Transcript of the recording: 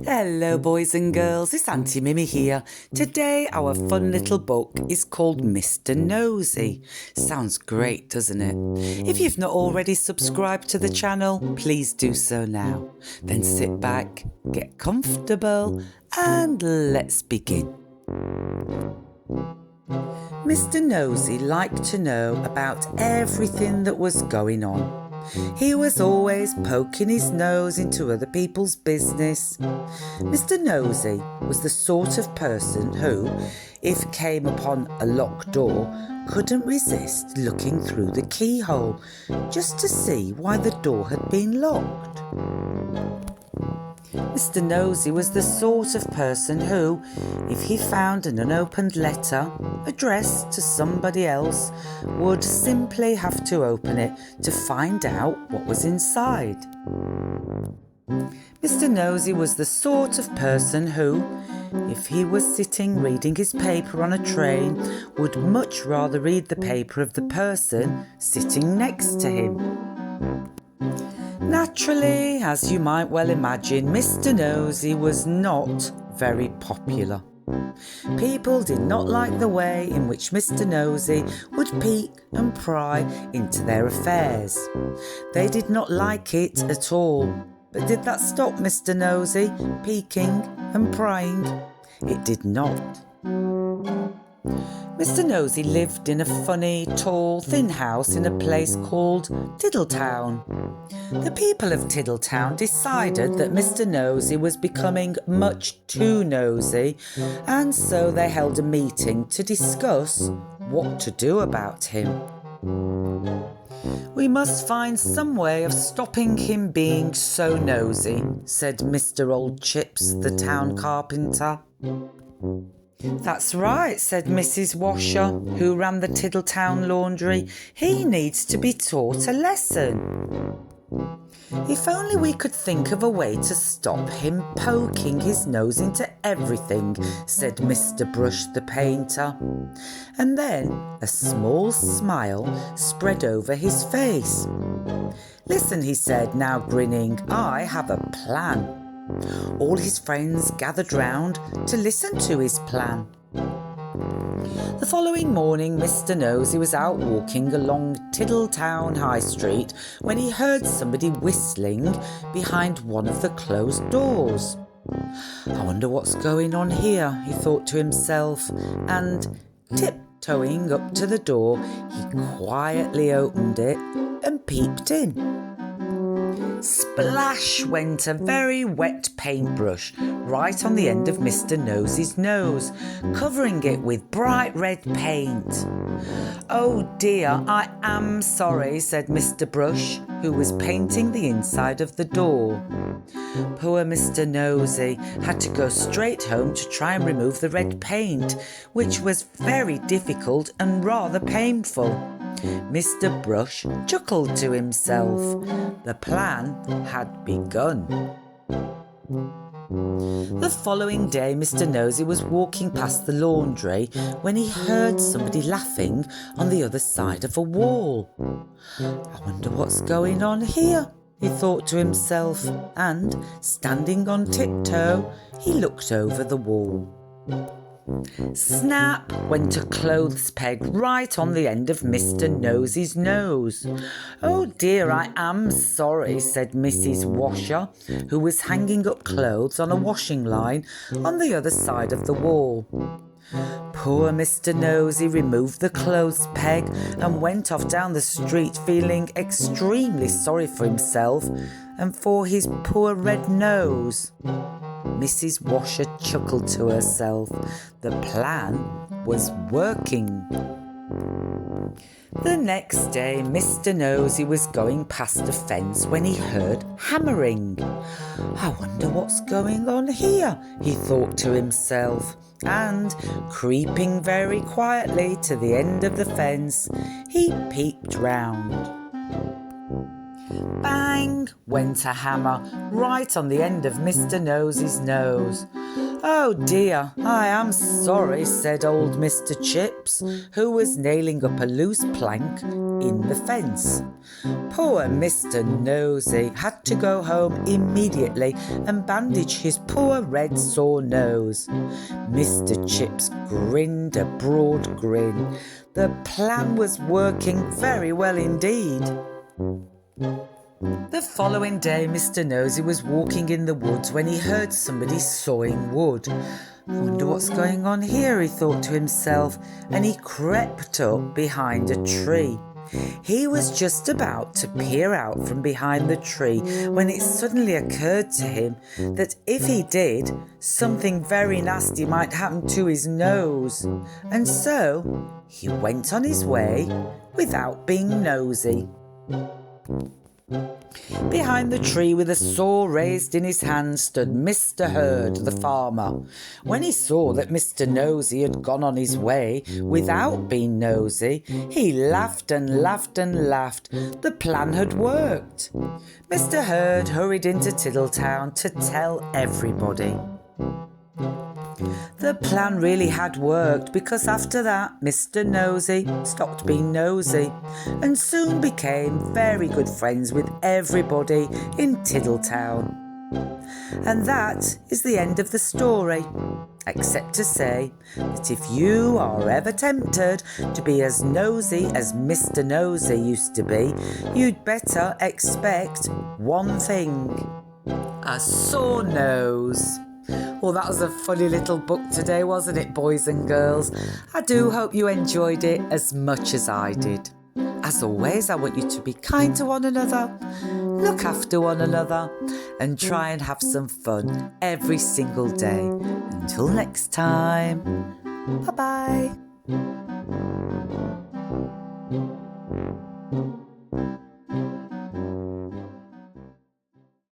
Hello boys and girls, it's Aunty Mimmi here. Today our fun little book is called Mr. Nosy. Sounds great, doesn't it? If you've not already subscribed to the channel, please do so now. Then sit back, get comfortable and let's begin. Mr. Nosy liked to know about everything that was going on. He was always poking his nose into other people's business. Mr. Nosy was the sort of person who, if came upon a locked door, couldn't resist looking through the keyhole just to see why the door had been locked. Mr. Nosy was the sort of person who, if he found an unopened letter addressed to somebody else, would simply have to open it to find out what was inside. Mr. Nosy was the sort of person who, if he was sitting reading his paper on a train, would much rather read the paper of the person sitting next to him. Naturally, as you might well imagine, Mr. Nosy was not very popular. People did not like the way in which Mr. Nosy would peek and pry into their affairs. They did not like it at all. But did that stop Mr. Nosy peeking and prying? It did not. Mr. Nosy lived in a funny, tall, thin house in a place called Tiddletown. The people of Tiddletown decided that Mr. Nosy was becoming much too nosy, and so they held a meeting to discuss what to do about him. "We must find some way of stopping him being so nosy," said Mr. Old Chips, the town carpenter. "That's right," said Mrs. Washer, who ran the Tiddletown laundry. "He needs to be taught a lesson." "If only we could think of a way to stop him poking his nose into everything," said Mr. Brush the painter. And then a small smile spread over his face. "Listen," he said, now grinning, "I have a plan." All his friends gathered round to listen to his plan. The following morning, Mr. Nosy was out walking along Tiddletown High Street when he heard somebody whistling behind one of the closed doors. "I wonder what's going on here," he thought to himself, and tiptoeing up to the door, he quietly opened it and peeped in. Splash went a very wet paintbrush right on the end of Mr. Nosy's nose, covering it with bright red paint. "Oh dear, I am sorry," said Mr. Brush, who was painting the inside of the door. Poor Mr. Nosy had to go straight home to try and remove the red paint, which was very difficult and rather painful. Mr. Brush chuckled to himself. The plan had begun. The following day, Mr. Nosy was walking past the laundry when he heard somebody laughing on the other side of a wall. "I wonder what's going on here," he thought to himself, and, standing on tiptoe, he looked over the wall. Snap went a clothes peg right on the end of Mr. Nosy's nose. "Oh dear, I am sorry," said Mrs. Washer, who was hanging up clothes on a washing line on the other side of the wall. Poor Mr. Nosy removed the clothes peg and went off down the street feeling extremely sorry for himself and for his poor red nose. Mrs. Washer chuckled to herself. The plan was working. The next day, Mr. Nosy was going past a fence when he heard hammering. "I wonder what's going on here," he thought to himself, and, creeping very quietly to the end of the fence, he peeped round. Bang went a hammer right on the end of Mr. Nosy's nose. "Oh dear, I am sorry," said old Mr. Chips, who was nailing up a loose plank in the fence. Poor Mr. Nosy had to go home immediately and bandage his poor red sore nose. Mr. Chips grinned a broad grin. The plan was working very well indeed. The following day, Mr. Nosy was walking in the woods when he heard somebody sawing wood. "I wonder what's going on here," he thought to himself, and he crept up behind a tree. He was just about to peer out from behind the tree when it suddenly occurred to him that if he did, something very nasty might happen to his nose. And so he went on his way without being nosy. Behind the tree with a saw raised in his hand stood Mr. Herd, the farmer. When he saw that Mr. Nosy had gone on his way without being nosy, he laughed and laughed and laughed. The plan had worked. Mr. Herd hurried into Tiddletown to tell everybody. The plan really had worked, because after that Mr. Nosy stopped being nosy and soon became very good friends with everybody in Tiddletown. And that is the end of the story, except to say that if you are ever tempted to be as nosy as Mr. Nosy used to be, you'd better expect one thing: a sore nose. Well, that was a funny little book today, wasn't it, boys and girls? I do hope you enjoyed it as much as I did. As always, I want you to be kind to one another, look after one another, and try and have some fun every single day. Until next time, bye-bye.